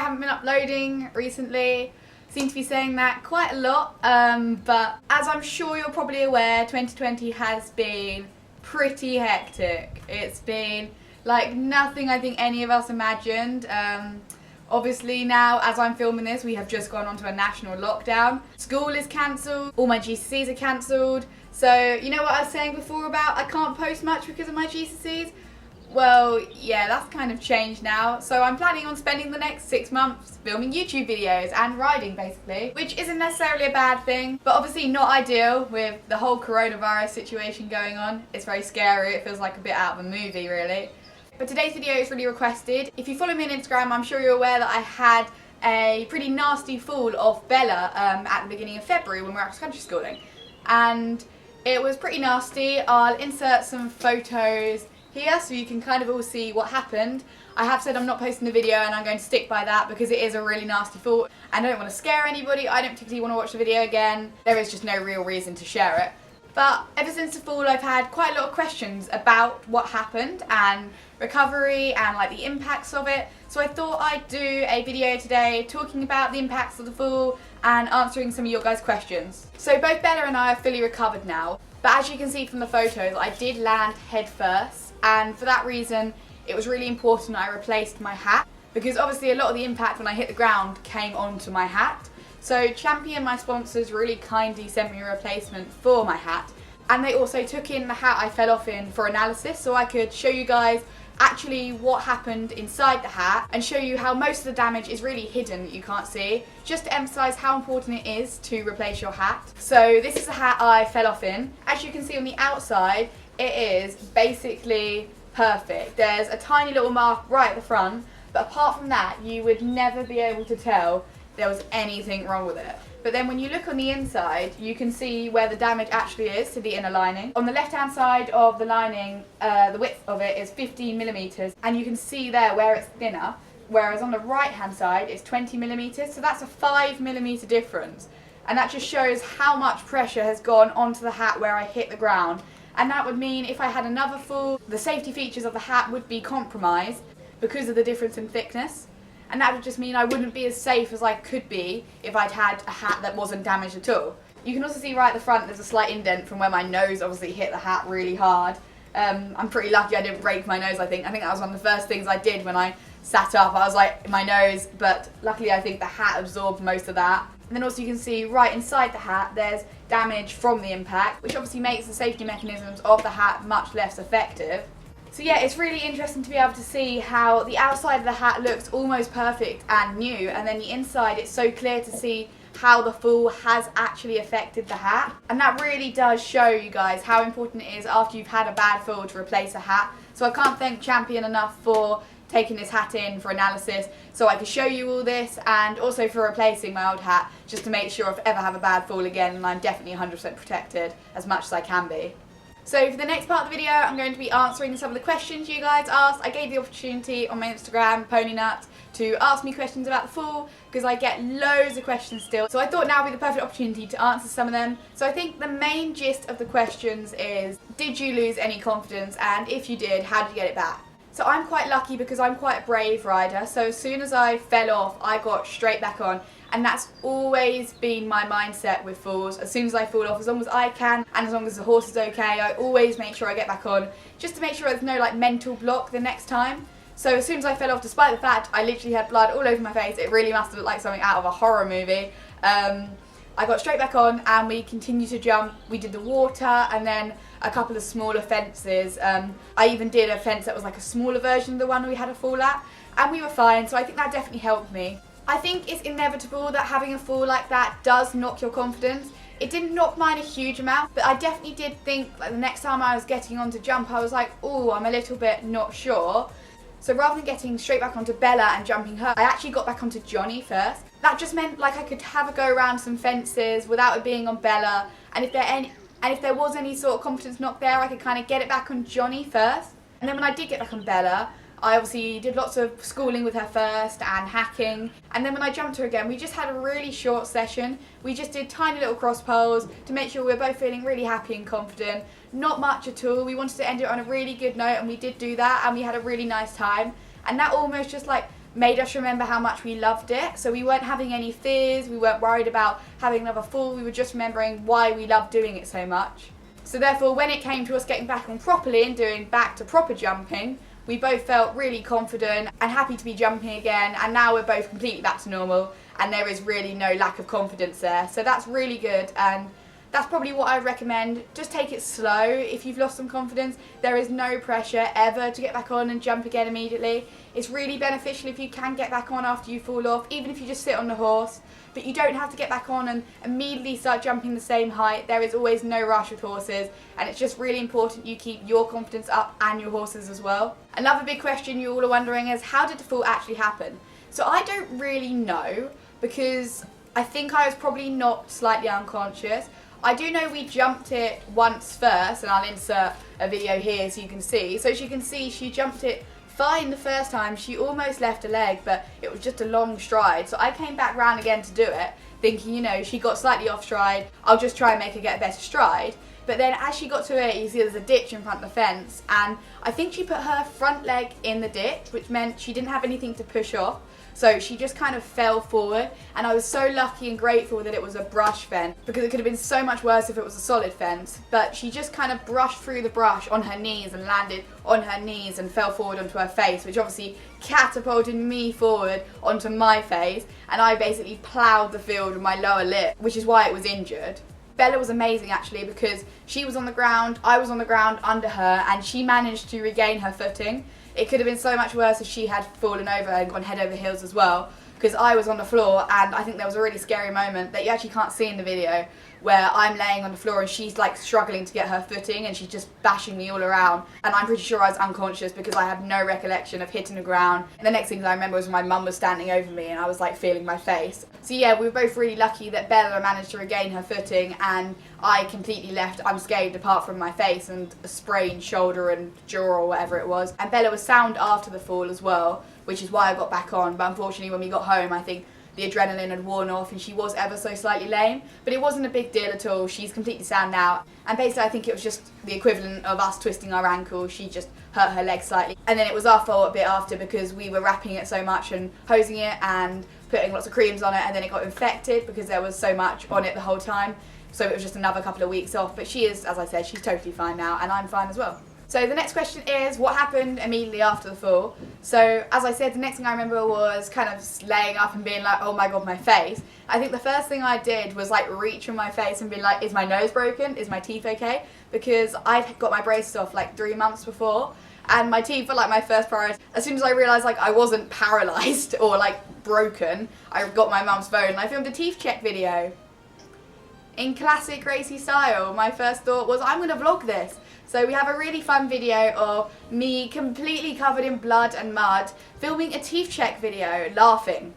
haven't been uploading recently. Seem to be saying that quite a lot, but as I'm sure you're probably aware, 2020 has been pretty hectic. It's been like nothing I think any of us imagined. Obviously now, as I'm filming this, we have just gone onto a national lockdown. School is cancelled, all my GCSEs are cancelled. So, you know what I was saying before about I can't post much because of my GCSEs? Well, yeah, that's kind of changed now. So I'm planning on spending the next 6 months filming YouTube videos and riding, basically, which isn't necessarily a bad thing, but obviously not ideal with the whole coronavirus situation going on. It's very scary. It feels like a bit out of a movie, really. But today's video is really requested. If you follow me on Instagram, I'm sure you're aware that I had a pretty nasty fall off Bella at the beginning of February when we were cross country schooling. And it was pretty nasty. I'll insert some photos here so you can kind of all see what happened. I have said I'm not posting the video and I'm going to stick by that because it is a really nasty fall and I don't want to scare anybody. I don't particularly want to watch the video again. There is just no real reason to share it. But ever since the fall, I've had quite a lot of questions about what happened and recovery and like the impacts of it. So I thought I'd do a video today talking about the impacts of the fall and answering some of your guys' questions. So both Bella and I are fully recovered now, but as you can see from the photos, I did land head first, and for that reason, it was really important I replaced my hat because obviously a lot of the impact when I hit the ground came onto my hat. So Champion, my sponsors, really kindly sent me a replacement for my hat, and they also took in the hat I fell off in for analysis so I could show you guys actually what happened inside the hat and show you how most of the damage is really hidden that you can't see, just to emphasise how important it is to replace your hat. So this is the hat I fell off in. As you can see on the outside, it is basically perfect. There's a tiny little mark right at the front, but apart from that you would never be able to tell there was anything wrong with it. But then when you look on the inside, you can see where the damage actually is to the inner lining. On the left hand side of the lining, the width of it is 15mm, and you can see there where it's thinner, whereas on the right hand side it's 20mm, so that's a 5mm difference. And that just shows how much pressure has gone onto the hat where I hit the ground. And that would mean if I had another fall, the safety features of the hat would be compromised because of the difference in thickness. And that would just mean I wouldn't be as safe as I could be if I'd had a hat that wasn't damaged at all. You can also see right at the front there's a slight indent from where my nose obviously hit the hat really hard. I'm pretty lucky I didn't break my nose, I think. I think that was one of the first things I did when I sat up. I was like, my nose, but luckily I think the hat absorbed most of that. And then also you can see right inside the hat there's damage from the impact, which obviously makes the safety mechanisms of the hat much less effective. So yeah, it's really interesting to be able to see how the outside of the hat looks almost perfect and new, and then the inside it's so clear to see how the fall has actually affected the hat. And that really does show you guys how important it is after you've had a bad fall to replace a hat. So I can't thank Champion enough for taking this hat in for analysis so I could show you all this, and also for replacing my old hat just to make sure if I ever have a bad fall again and I'm definitely 100% protected as much as I can be. So for the next part of the video, I'm going to be answering some of the questions you guys asked. I gave the opportunity on my Instagram, Ponynut, to ask me questions about the fall because I get loads of questions still. So I thought now would be the perfect opportunity to answer some of them. So I think the main gist of the questions is, did you lose any confidence? And if you did, how did you get it back? So I'm quite lucky because I'm quite a brave rider. So as soon as I fell off, I got straight back on. And that's always been my mindset with falls. As soon as I fall off, as long as I can and as long as the horse is okay, I always make sure I get back on, just to make sure there's no like mental block the next time. So as soon as I fell off, despite the fact I literally had blood all over my face, it really must have looked like something out of a horror movie, I got straight back on and we continued to jump. We did the water and then a couple of smaller fences. I even did a fence that was like a smaller version of the one we had a fall at, and we were fine, so I think that definitely helped me. I think it's inevitable that having a fall like that does knock your confidence. It didn't knock mine a huge amount, but I definitely did think like the next time I was getting on to jump, I was like, oh, I'm a little bit not sure. So rather than getting straight back onto Bella and jumping her, I actually got back onto Johnny first. That just meant like I could have a go around some fences without it being on Bella, and if there was any sort of confidence knock there, I could kind of get it back on Johnny first. And then when I did get back on Bella, I obviously did lots of schooling with her first and hacking, and then when I jumped her again, we just had a really short session. We just did tiny little cross poles to make sure we were both feeling really happy and confident. Not much at all. We wanted to end it on a really good note, and we did do that, and we had a really nice time. And that almost just like made us remember how much we loved it. So we weren't having any fears, we weren't worried about having another fall, we were just remembering why we loved doing it so much. So therefore, when it came to us getting back on properly and doing back to proper jumping, we both felt really confident and happy to be jumping again, and now we're both completely back to normal and there is really no lack of confidence there. So that's really good, and that's probably what I recommend. Just take it slow. If you've lost some confidence, there is no pressure ever to get back on and jump again immediately. It's really beneficial if you can get back on after you fall off, even if you just sit on the horse. But you don't have to get back on and immediately start jumping the same height. There is always no rush with horses, and it's just really important you keep your confidence up and your horses as well. Another big question you all are wondering is, how did the fall actually happen? So I don't really know, because I think I was probably knocked slightly unconscious. I do know we jumped it once first, and I'll insert a video here so you can see. So as you can see, she jumped it fine the first time. She almost left a leg, but it was just a long stride. So I came back round again to do it, thinking, you know, she got slightly off stride, I'll just try and make her get a better stride. But then as she got to it, you see there's a ditch in front of the fence, and I think she put her front leg in the ditch, which meant she didn't have anything to push off. So she just kind of fell forward, and I was so lucky and grateful that it was a brush fence, because it could have been so much worse if it was a solid fence. But she just kind of brushed through the brush on her knees and landed on her knees and fell forward onto her face, which obviously catapulted me forward onto my face, and I basically ploughed the field with my lower lip, which is why it was injured. Bella was amazing actually, because she was on the ground, I was on the ground under her, and she managed to regain her footing. It could have been so much worse if she had fallen over and gone head over heels as well, because I was on the floor, and I think there was a really scary moment that you actually can't see in the video, where I'm laying on the floor and she's like struggling to get her footing, and she's just bashing me all around, and I'm pretty sure I was unconscious because I have no recollection of hitting the ground. And the next thing I remember was when my mum was standing over me and I was like feeling my face. So yeah, we were both really lucky that Bella managed to regain her footing, and I completely left unscathed apart from my face and a sprained shoulder and jaw or whatever it was. And Bella was sound after the fall as well, which is why I got back on. But unfortunately when we got home, I think the adrenaline had worn off and she was ever so slightly lame, but it wasn't a big deal at all. She's completely sound now, and basically I think it was just the equivalent of us twisting our ankle. She just hurt her leg slightly, and then it was our fault a bit after, because we were wrapping it so much and hosing it and putting lots of creams on it, and then it got infected because there was so much on it the whole time. So it was just another couple of weeks off, but she is, as I said, she's totally fine now, and I'm fine as well. So the next question is, what happened immediately after the fall? So as I said, the next thing I remember was kind of laying up and being like, oh my god, my face. I think the first thing I did was like reach for my face and be like, is my nose broken? Is my teeth okay? Because I'd got my braces off like 3 months before, and my teeth were like my first priority. As soon as I realised like I wasn't paralysed or like broken, I got my mum's phone and I filmed a teeth check video. In classic Gracie style, my first thought was, I'm going to vlog this. So we have a really fun video of me completely covered in blood and mud, filming a teeth check video, laughing.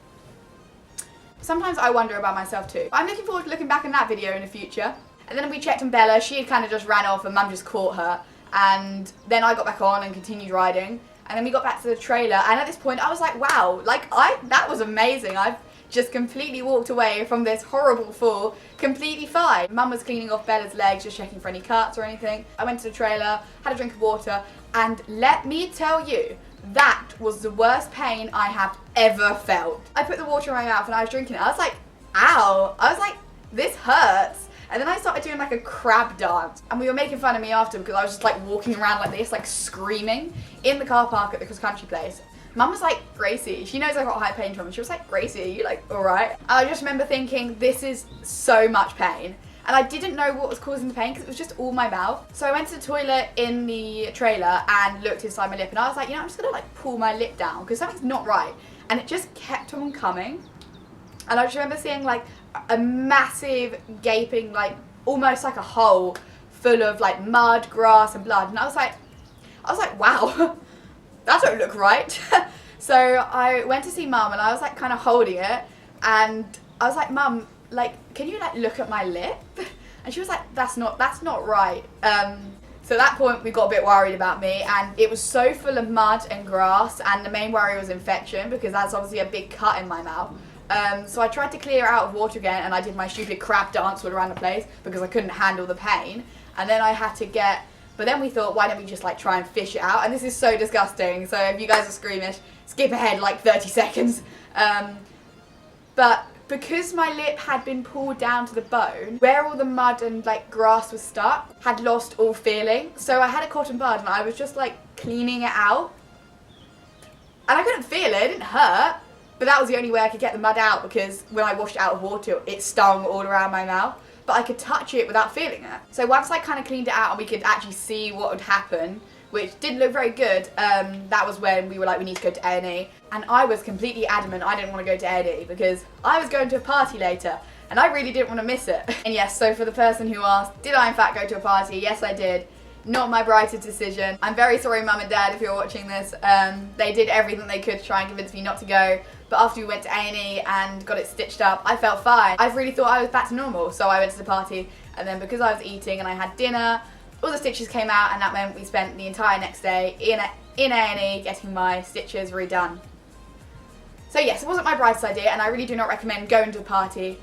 Sometimes I wonder about myself too. I'm looking forward to looking back on that video in the future. And then we checked on Bella. She had kind of just ran off and Mum just caught her. And then I got back on and continued riding. And then we got back to the trailer, and at this point I was like, wow, like that was amazing. I've just completely walked away from this horrible fall completely fine. Mum was cleaning off Bella's legs, just checking for any cuts or anything. I went to the trailer, had a drink of water, and let me tell you, that was the worst pain I have ever felt. I put the water in my mouth and I was drinking it. I was like, ow. I was like, this hurts. And then I started doing like a crab dance, and we were making fun of me after because I was just like walking around like this, like screaming in the car park at the cross country place. Mum was like, Gracie, she knows I got high pain trauma. She was like, Gracie, are you like alright? I just remember thinking, this is so much pain. And I didn't know what was causing the pain because it was just all my mouth. So I went to the toilet in the trailer and looked inside my lip, and I was like, you know, I'm just gonna like pull my lip down because something's not right. And it just kept on coming. And I just remember seeing like a massive gaping, like almost like a hole full of like mud, grass and blood. And I was like, wow. That don't look right. So I went to see Mum, and I was like kind of holding it, and I was like, Mum, like, can you like look at my lip? And she was like, that's not right. So at that point we got a bit worried about me, and it was so full of mud and grass, and the main worry was infection because that's obviously a big cut in my mouth. So I tried to clear it out with water again, and I did my stupid crab dance all around the place because I couldn't handle the pain. And then I had to get But then we thought, why don't we just like try and fish it out? And this is so disgusting. So if you guys are squeamish, skip ahead like 30 seconds. But because my lip had been pulled down to the bone, where all the mud and like grass was stuck, had lost all feeling. So I had a cotton bud and I was just like cleaning it out. And I couldn't feel it, it didn't hurt. But that was the only way I could get the mud out, because when I washed it out of water, it stung all around my mouth. But I could touch it without feeling it. So once I kind of cleaned it out and we could actually see what would happen, which didn't look very good, that was when we were like, we need to go to A&E. And I was completely adamant I didn't want to go to A&E because I was going to a party later and I really didn't want to miss it. And yes, so for the person who asked, did I in fact go to a party? Yes, I did. Not my brightest decision. I'm very sorry, Mum and Dad, if you're watching this. They did everything they could to try and convince me not to go. But after we went to A&E and got it stitched up, I felt fine. I really thought I was back to normal, so I went to the party. And then because I was eating and I had dinner, all the stitches came out, and that meant we spent the entire next day in A&E getting my stitches redone. So yes, it wasn't my brightest idea, and I really do not recommend going to a party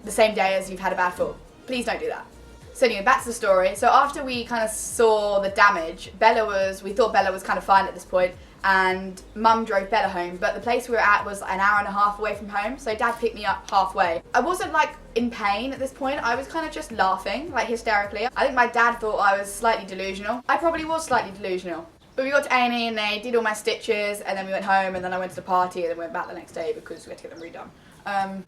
the same day as you've had a bad fall. Please don't do that. So anyway, back to the story. So after we kind of saw the damage, we thought Bella was kind of fine at this point, and Mum drove Bella home, but the place we were at was an hour and a half away from home, so Dad picked me up halfway. I wasn't like in pain at this point, I was kind of just laughing, like hysterically. I think my dad thought I was slightly delusional. I probably was slightly delusional. But we got to A&E and they did all my stitches, and then we went home, and then I went to the party, and then went back the next day because we had to get them redone.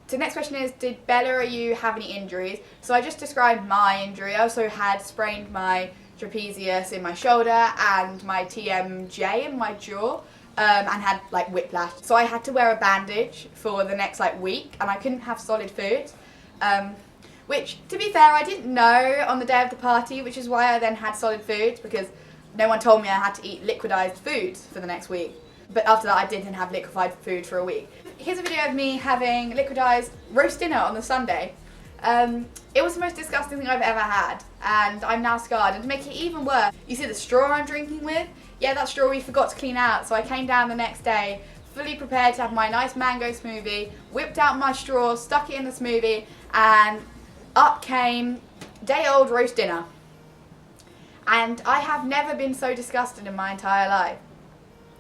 So the next question is, did Bella or you have any injuries? So I just described my injury. I also had sprained my trapezius in my shoulder and my TMJ in my jaw, and had like whiplash. So I had to wear a bandage for the next like week, and I couldn't have solid food. Which, to be fair, I didn't know on the day of the party, which is why I then had solid foods, because no one told me I had to eat liquidized foods for the next week. But after that, I didn't have liquefied food for a week. Here's a video of me having liquidized roast dinner on the Sunday. It was the most disgusting thing I've ever had, and I'm now scarred. And to make it even worse, you see the straw I'm drinking with? Yeah, that straw we forgot to clean out, so I came down the next day fully prepared to have my nice mango smoothie, whipped out my straw, stuck it in the smoothie, and up came day-old roast dinner. And I have never been so disgusted in my entire life.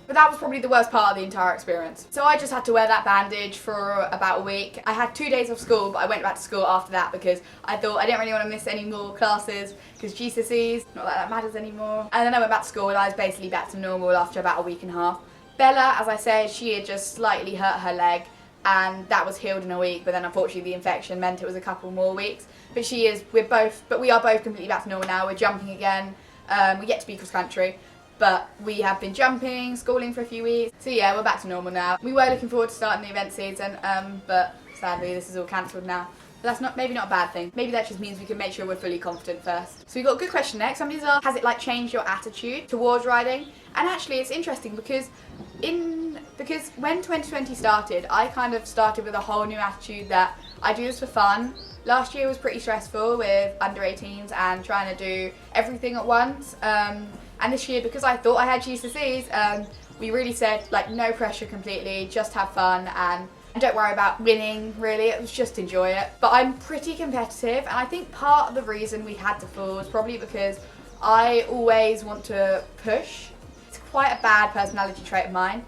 But that was probably the worst part of the entire experience. So I just had to wear that bandage for about a week. I had 2 days off school, but I went back to school after that because I thought I didn't really want to miss any more classes because GCSEs, not that that matters anymore. And then I went back to school and I was basically back to normal after about a week and a half. Bella, as I said, she had just slightly hurt her leg, and that was healed in a week, but then unfortunately the infection meant it was a couple more weeks. But we are both completely back to normal now. We're jumping again. We get to be cross country. But we have been jumping, schooling for a few weeks. So yeah, we're back to normal now. We were looking forward to starting the event season, but sadly this is all cancelled now. But that's maybe not a bad thing. Maybe that just means we can make sure we're fully confident first. So we got a good question next. Somebody's asked, has it like changed your attitude towards riding? And actually it's interesting because when 2020 started, I kind of started with a whole new attitude that I do this for fun. Last year was pretty stressful with under 18s and trying to do everything at once. And this year, because I thought I had GCSEs, we really said, like, no pressure completely, just have fun and don't worry about winning, really. It was just enjoy it. But I'm pretty competitive, and I think part of the reason we had to fall was probably because I always want to push. It's quite a bad personality trait of mine.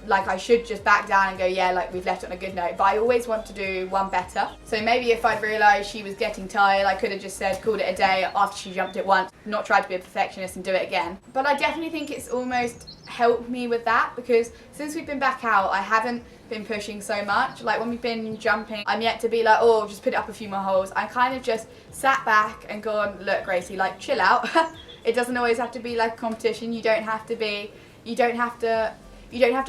Like, I should just back down and go, yeah, like, we've left it on a good note. But I always want to do one better. So maybe if I'd realised she was getting tired, I could have just said, called it a day after she jumped it once, not tried to be a perfectionist and do it again. But I definitely think it's almost helped me with that, because since we've been back out, I haven't been pushing so much. Like, when we've been jumping, I'm yet to be like, oh, just put it up a few more holes. I kind of just sat back and gone, look, Gracie, like, chill out. It doesn't always have to be like a competition. You don't have to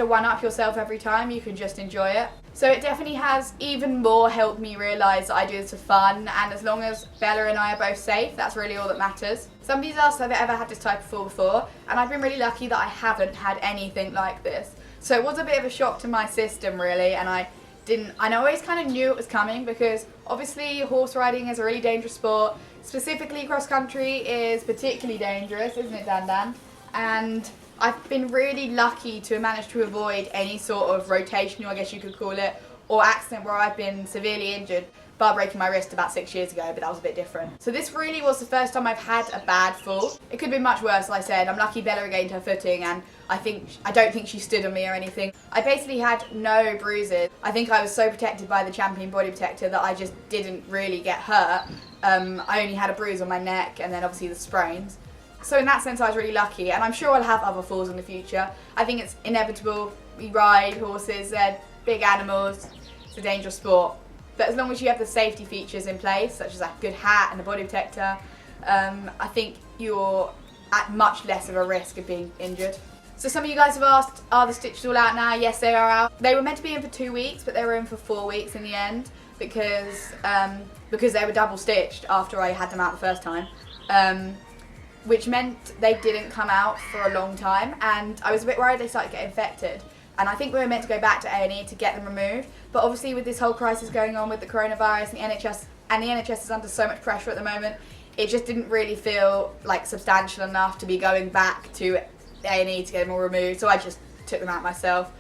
one-up yourself every time, you can just enjoy it. So it definitely has even more helped me realise that I do this for fun, and as long as Bella and I are both safe, that's really all that matters. Somebody's asked if I've ever had this type of fall before, and I've been really lucky that I haven't had anything like this. So it was a bit of a shock to my system, really, and I always kind of knew it was coming, because obviously horse riding is a really dangerous sport. Specifically cross country is particularly dangerous, isn't it, Dan Dan? And I've been really lucky to manage to avoid any sort of rotational, I guess you could call it, or accident where I've been severely injured, bar breaking my wrist about 6 years ago, but that was a bit different. So this really was the first time I've had a bad fall. It could have been much worse, like I said. I'm lucky Bella regained her footing, and I don't think she stood on me or anything. I basically had no bruises. I think I was so protected by the Champion Body Protector that I just didn't really get hurt. I only had a bruise on my neck and then obviously the sprains. So in that sense I was really lucky, and I'm sure I'll have other falls in the future. I think it's inevitable. We ride horses, they're big animals, it's a dangerous sport. But as long as you have the safety features in place, such as a good hat and a body protector, I think you're at much less of a risk of being injured. So some of you guys have asked, are the stitches all out now? Yes, they are out. They were meant to be in for 2 weeks, but they were in for 4 weeks in the end because they were double stitched after I had them out the first time. Which meant they didn't come out for a long time, and I was a bit worried they started getting infected. And I think we were meant to go back to A&E to get them removed, but obviously with this whole crisis going on with the coronavirus and the NHS is under so much pressure at the moment, it just didn't really feel like substantial enough to be going back to A&E to get them all removed, so I just took them out myself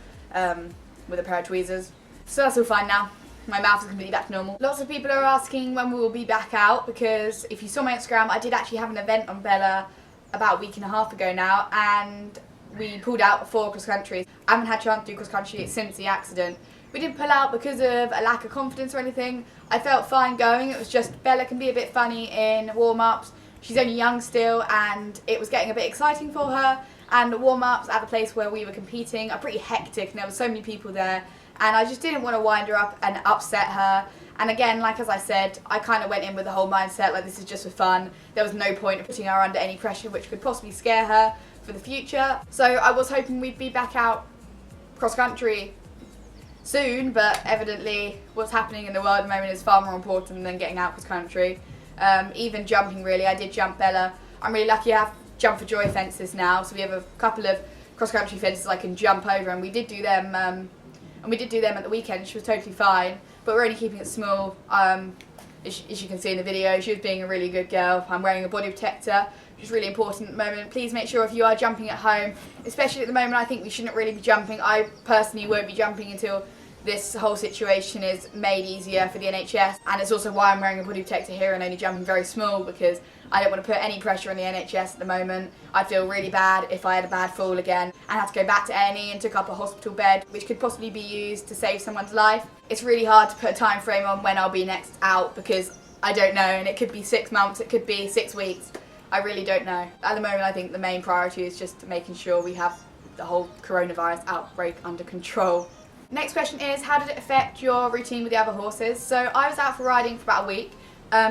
with a pair of tweezers. So that's all fine now. My mouth is completely back to normal. Lots of people are asking when we will be back out, because if you saw my Instagram, I did actually have an event on Bella about a week and a half ago now, and we pulled out 4 cross countries. I haven't had a chance to do cross country since the accident. We didn't pull out because of a lack of confidence or anything. I felt fine going. It was just Bella can be a bit funny in warm-ups. She's only young still, and it was getting a bit exciting for her. And the warm-ups at the place where we were competing are pretty hectic, and there were so many people there. And I just didn't want to wind her up and upset her. And again, like as I said, I kind of went in with the whole mindset like this is just for fun. There was no point of putting her under any pressure which could possibly scare her for the future. So I was hoping we'd be back out cross country soon, but evidently what's happening in the world at the moment is far more important than getting out cross country. Even jumping really, I did jump Bella. I'm really lucky I have Jump for Joy fences now, so we have a couple of cross country fences I can jump over, and we did do them at the weekend. She was totally fine, but we're only keeping it small. As you can see in the video, she was being a really good girl. I'm wearing a body protector, which is really important at the moment. Please make sure if you are jumping at home, especially at the moment, I think we shouldn't really be jumping. I personally won't be jumping until this whole situation is made easier for the NHS, and it's also why I'm wearing a body protector here and only jumping very small, because I don't want to put any pressure on the NHS at the moment. I'd feel really bad if I had a bad fall again and had to go back to A&E and took up a hospital bed, which could possibly be used to save someone's life. It's really hard to put a time frame on when I'll be next out, because I don't know, and it could be 6 months, it could be 6 weeks. I really don't know. At the moment, I think the main priority is just making sure we have the whole coronavirus outbreak under control. Next question is, how did it affect your routine with the other horses? So I was out for riding for about a week,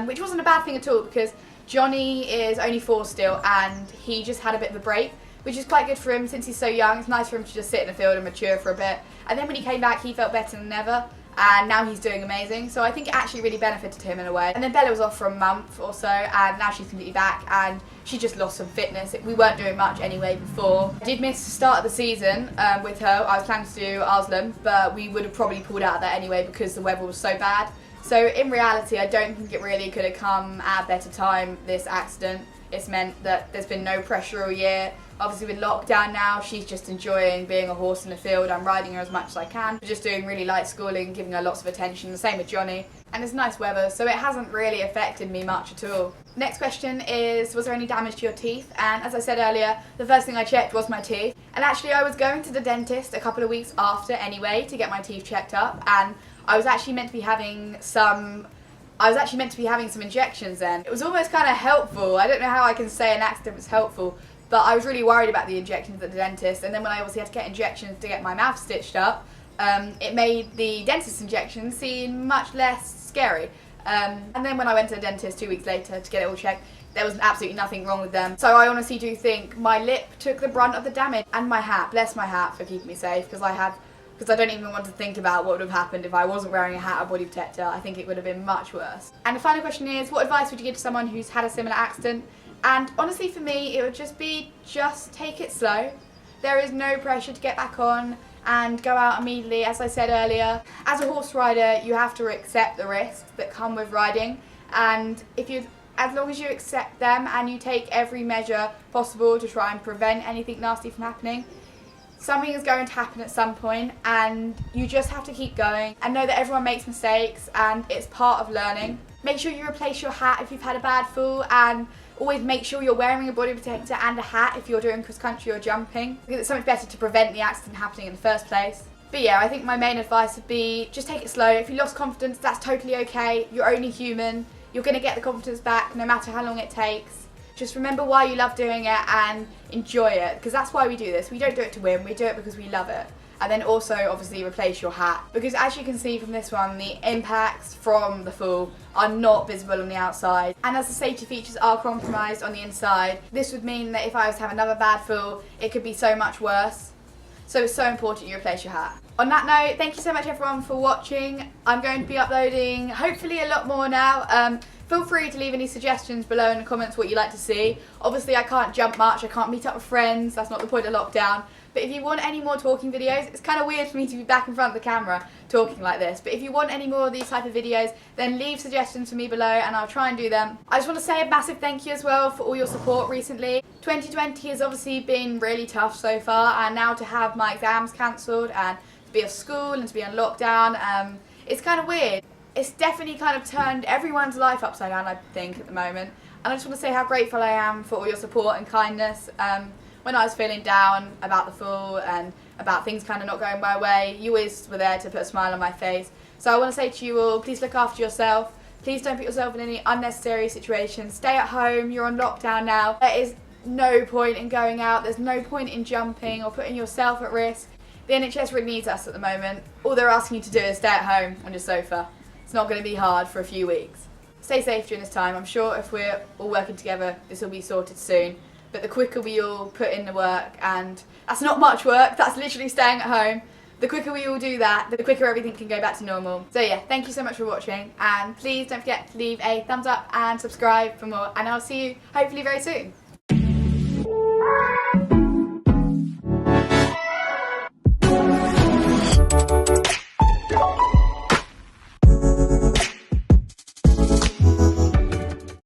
which wasn't a bad thing at all, because Johnny is only 4 still, and he just had a bit of a break, which is quite good for him since he's so young. It's nice for him to just sit in the field and mature for a bit. And then when he came back, he felt better than ever, and now he's doing amazing. So I think it actually really benefited him in a way. And then Bella was off for a month or so, and now she's completely back, and she just lost some fitness. We weren't doing much anyway before. I did miss the start of the season with her. I was planning to do Arslan, but we would have probably pulled out of that anyway because the weather was so bad. So in reality, I don't think it really could have come at a better time, this accident. It's meant that there's been no pressure all year. Obviously with lockdown now, she's just enjoying being a horse in the field. I'm riding her as much as I can. Just doing really light schooling, giving her lots of attention. The same with Johnny. And it's nice weather, so it hasn't really affected me much at all. Next question is, was there any damage to your teeth? And as I said earlier, the first thing I checked was my teeth. And actually I was going to the dentist a couple of weeks after anyway to get my teeth checked up, and I was actually meant to be having some injections then. It was almost kind of helpful. I don't know how I can say an accident was helpful, but I was really worried about the injections at the dentist, and then when I obviously had to get injections to get my mouth stitched up, it made the dentist injections seem much less scary. And then when I went to the dentist 2 weeks later to get it all checked, there was absolutely nothing wrong with them. So I honestly do think my lip took the brunt of the damage, and my hat. Bless my hat for keeping me safe, because I don't even want to think about what would have happened if I wasn't wearing a hat or body protector. I think it would have been much worse. And the final question is, what advice would you give to someone who's had a similar accident? And honestly for me, it would just be, just take it slow. There is no pressure to get back on and go out immediately. As I said earlier, as a horse rider, you have to accept the risks that come with riding. And as long as you accept them and you take every measure possible to try and prevent anything nasty from happening, Something is going to happen at some point, and you just have to keep going and know that everyone makes mistakes and it's part of learning. Make sure you replace your hat if you've had a bad fall, and always make sure you're wearing a body protector and a hat if you're doing cross country or jumping, because it's so much better to prevent the accident happening in the first place. But yeah, I think my main advice would be just take it slow. If you lost confidence, that's totally okay. You're only human. You're going to get the confidence back no matter how long it takes. Just remember why you love doing it and enjoy it, because that's why we do this. We don't do it to win, we do it because we love it. And then also obviously replace your hat, because as you can see from this one, the impacts from the fall are not visible on the outside, and as the safety features are compromised on the inside, this would mean that if I was to have another bad fall, it could be so much worse. So it's so important you replace your hat. On that note, thank you so much everyone for watching. I'm going to be uploading hopefully a lot more now. Feel free to leave any suggestions below in the comments what you'd like to see. Obviously I can't jump much, I can't meet up with friends, that's not the point of lockdown. But if you want any more talking videos, it's kind of weird for me to be back in front of the camera talking like this. But if you want any more of these type of videos, then leave suggestions for me below and I'll try and do them. I just want to say a massive thank you as well for all your support recently. 2020 has obviously been really tough so far, and now to have my exams cancelled and to be off school and to be on lockdown, it's kind of weird. It's definitely kind of turned everyone's life upside down, I think, at the moment. And I just want to say how grateful I am for all your support and kindness. When I was feeling down about the fall and about things kind of not going my way, you always were there to put a smile on my face. So I want to say to you all, please look after yourself. Please don't put yourself in any unnecessary situations. Stay at home, you're on lockdown now. There is no point in going out, there's no point in jumping or putting yourself at risk. The NHS really needs us at the moment. All they're asking you to do is stay at home on your sofa. It's not going to be hard for a few weeks. Stay safe during this time. I'm sure if we're all working together, this will be sorted soon. But the quicker we all put in the work, and that's not much work, that's literally staying at home. The quicker we all do that, the quicker everything can go back to normal. So yeah, thank you so much for watching, and please don't forget to leave a thumbs up and subscribe for more, and I'll see you hopefully very soon.